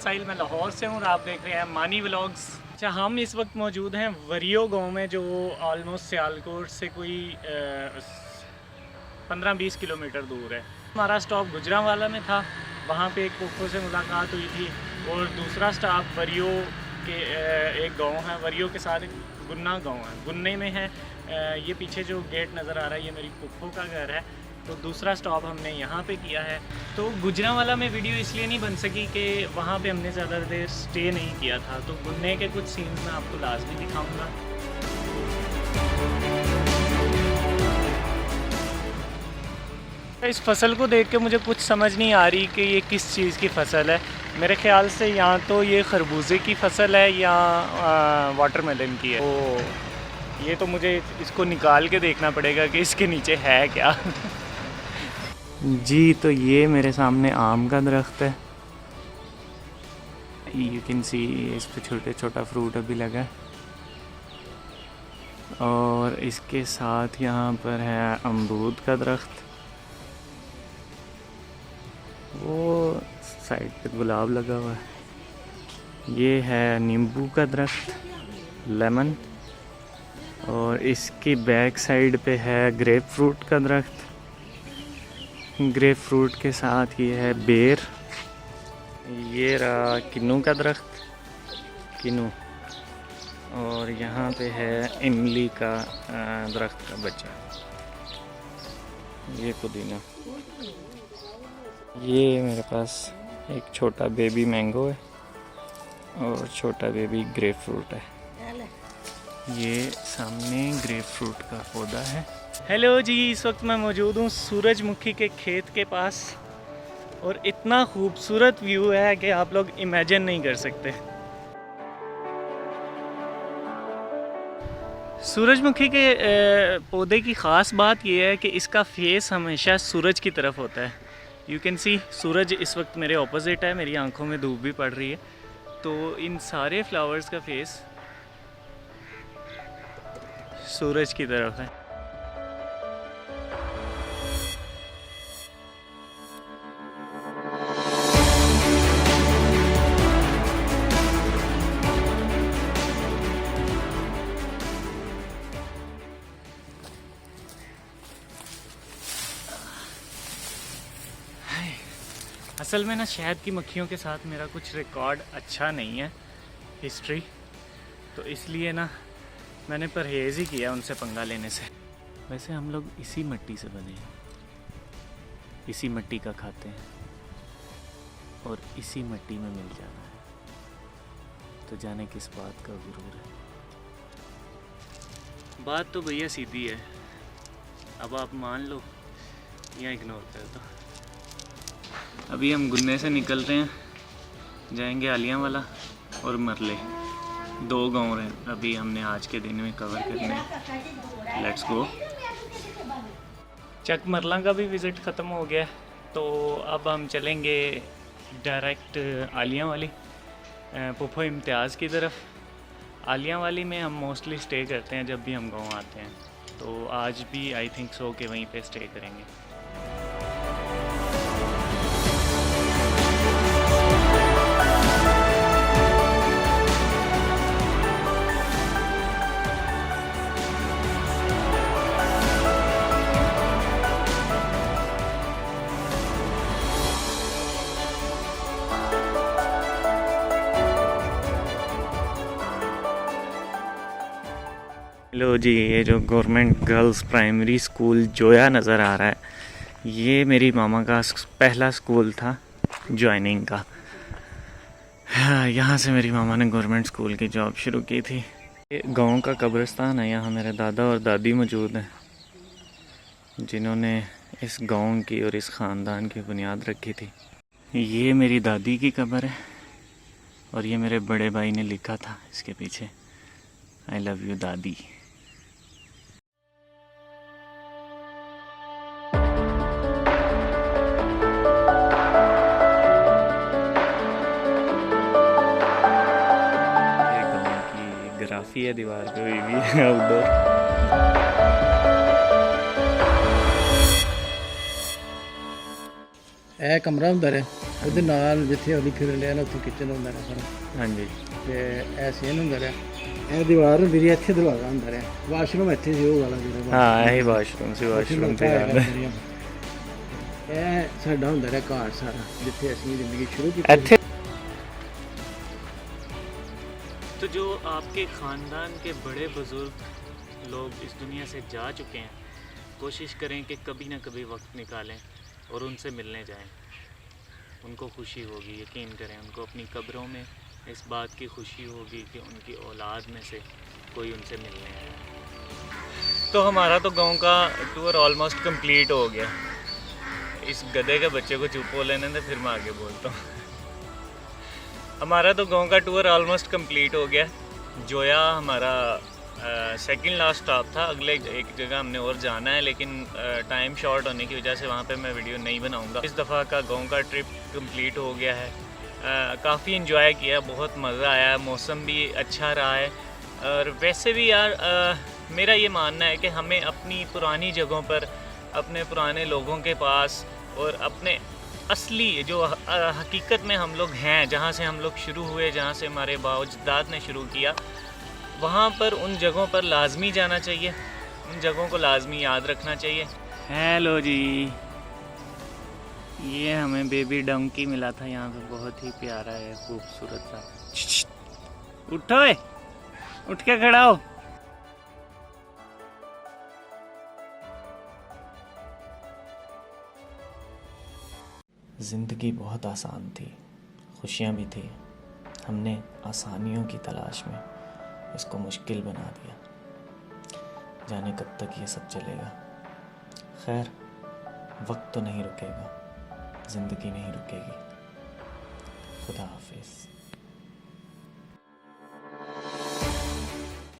साहिल, मैं लाहौर से हूँ और आप देख रहे हैं मानी व्लॉग्स। अच्छा, हम इस वक्त मौजूद हैं वरियो गांव में, जो ऑलमोस्ट सियालकोट से कोई 15-20 किलोमीटर दूर है। हमारा स्टॉप गुजरांवाला में था, वहाँ पे एक पुप्पो से मुलाकात हुई थी। और दूसरा स्टॉप वरियो के एक गांव है, वरियो के साथ एक गुन्ना गांव है, गुन्ने में है। ये पीछे जो गेट नज़र आ रहा है ये मेरी पुप्पो का घर है। तो दूसरा स्टॉप हमने यहाँ पे किया है। तो गुजरांवाला में वीडियो इसलिए नहीं बन सकी कि वहाँ पे हमने ज़्यादा देर स्टे नहीं किया था। तो गुन्ने के कुछ सीन्स मैं आपको लाजमी दिखाऊंगा। इस फसल को देख के मुझे कुछ समझ नहीं आ रही कि ये किस चीज़ की फ़सल है। मेरे ख्याल से या तो ये खरबूजे की फ़सल है या वाटरमेलन की है। तो ये तो मुझे इसको निकाल के देखना पड़ेगा कि इसके नीचे है क्या। जी, तो ये मेरे सामने आम का दरख्त है। यू कैन सी इस पे छोटे छोटा फ्रूट अभी लगा है। और इसके साथ यहाँ पर है अमरूद का दरख्त। वो साइड पे गुलाब लगा हुआ है। ये है नींबू का दरख्त, लेमन। और इसकी बैक साइड पे है ग्रेप फ्रूट का दरख्त। ग्रेप फ्रूट के साथ ये है बेर। ये रहा किन्नू का दरख्त, किन्नू। और यहाँ पे है इमली का दरख्त का बच्चा। ये पुदीना। ये मेरे पास एक छोटा बेबी मैंगो है और छोटा बेबी ग्रेप फ्रूट है। ये सामने ग्रेप फ्रूट का पौधा है। हेलो जी, इस वक्त मैं मौजूद हूँ सूरजमुखी के खेत के पास और इतना खूबसूरत व्यू है कि आप लोग इमेजिन नहीं कर सकते। सूरजमुखी के पौधे की ख़ास बात यह है कि इसका फेस हमेशा सूरज की तरफ होता है। यू कैन सी सूरज इस वक्त मेरे ऑपोजिट है, मेरी आंखों में धूप भी पड़ रही है। तो इन सारे फ्लावर्स का फेस सूरज की तरफ है। असल में ना शहद की मक्खियों के साथ मेरा कुछ रिकॉर्ड अच्छा नहीं है, हिस्ट्री। तो इसलिए ना मैंने परहेज़ ही किया उनसे पंगा लेने से। वैसे हम लोग इसी मिट्टी से बने हैं, इसी मिट्टी का खाते हैं और इसी मिट्टी में मिल जाना है। तो जाने किस बात का गुरूर है। बात तो भैया सीधी है, अब आप मान लो या इग्नोर कर दो। अभी हम गुन्ने से निकल रहे हैं, जाएंगे आलियांवाला और मरले। 2 गांव रहे अभी हमने आज के दिन में कवर करने। Let's go. चक मरला का भी विज़िट ख़त्म हो गया, तो अब हम चलेंगे डायरेक्ट आलियांवाली, पुप्पो इम्तियाज़ की तरफ। आलियांवाली में हम मोस्टली स्टे करते हैं जब भी हम गांव आते हैं। तो आज भी आई थिंक सो कि वहीं पे स्टे करेंगे। लो जी, ये जो government girls primary school Zoya नज़र आ रहा है, ये मेरी मामा का पहला स्कूल था जॉइनिंग का। यहाँ से मेरी मामा ने गवर्नमेंट स्कूल की जॉब शुरू की थी। ये गांव का कब्रिस्तान है, यहाँ मेरे दादा और दादी मौजूद हैं जिन्होंने इस गांव की और इस ख़ानदान की बुनियाद रखी थी। ये मेरी दादी की कब्र है और ये मेरे बड़े भाई ने लिखा था इसके पीछे, आई लव यू दादी। ग्राफी है दीवार पे हुई भी है आउटडोर। कमरा उधर है। ਉਹਦੇ ਨਾਲ ਜਿੱਥੇ ਉਹਦੀ ਫਿਰਨ ਲਿਆ ਨਾ ਉੱਥੇ ਕਿਚਨ ਹੁੰਦਾ ਰਿਹਾ ਸਾਰਾ ਹਾਂਜੀ ਤੇ ਇਹ ਸੀਨ ਹੁੰਦਾ ਰਿਹਾ ਇਹ ਦੀਵਾਰ ਹੁੰਦੀ ਰਹੀ ਇੱਥੇ ਦਰਵਾਜ਼ਾ ਹੁੰਦਾ ਰਿਹਾ ਵਾਸ਼ਰੂਮ ਇੱਥੇ ਸੀ ਉਹ ਵਾਲਾ ਜਿਹੜਾ ਹਾਂ ਇਹੀ ਵਾਸ਼ਰੂਮ ਸੀ ਵਾਸ਼ਰੂਮ ਤੇ ਯਾਦ ਹੈ ਇਹ ਸਾਡਾ ਹੁੰਦਾ ਰਿਹਾ ਘਰ ਸਾਰਾ ਜਿੱਥੇ ਅਸੀਂ ਜ਼ਿੰਦਗੀ ਸ਼ੁਰੂ ਕੀਤੀ ਇੱਥੇ तो जो आपके ख़ानदान के बड़े बुज़ुर्ग लोग इस दुनिया से जा चुके हैं, कोशिश करें कि कभी ना कभी वक्त निकालें और उनसे मिलने जाएं। उनको खुशी होगी, यकीन करें, उनको अपनी कब्रों में इस बात की खुशी होगी कि उनकी औलाद में से कोई उनसे मिलने आया। तो हमारा तो गांव का टूर ऑलमोस्ट कंप्लीट हो गया। इस गधे के बच्चे को चुप हो लेने दे, फिर मैं आगे बोलता हूँ। हमारा तो गांव का टूर ऑलमोस्ट कंप्लीट हो गया। जोया हमारा सेकंड लास्ट स्टॉप था। अगले एक जगह हमने और जाना है, लेकिन टाइम शॉर्ट होने की वजह से वहाँ पे मैं वीडियो नहीं बनाऊँगा। इस दफ़ा का गांव का ट्रिप कंप्लीट हो गया है। काफ़ी इन्जॉय किया, बहुत मज़ा आया, मौसम भी अच्छा रहा है। और वैसे भी यार मेरा ये मानना है कि हमें अपनी पुरानी जगहों पर, अपने पुराने लोगों के पास और अपने असली जो हकीकत में हम लोग हैं, जहाँ से हम लोग शुरू हुए, जहाँ से हमारे बाओ-अजदाद ने शुरू किया, वहाँ पर उन जगहों पर लाजमी जाना चाहिए, उन जगहों को लाजमी याद रखना चाहिए। हेलो जी, ये हमें बेबी डंकी मिला था यहाँ पे, बहुत ही प्यारा है, खूबसूरत सा। उठो, उठ के खड़ा हो। ज़िंदगी बहुत आसान थी, खुशियाँ भी थी। हमने आसानियों की तलाश में इसको मुश्किल बना दिया। जाने कब तक ये सब चलेगा। खैर, वक्त तो नहीं रुकेगा, ज़िंदगी नहीं रुकेगी। खुदा हाफिज़।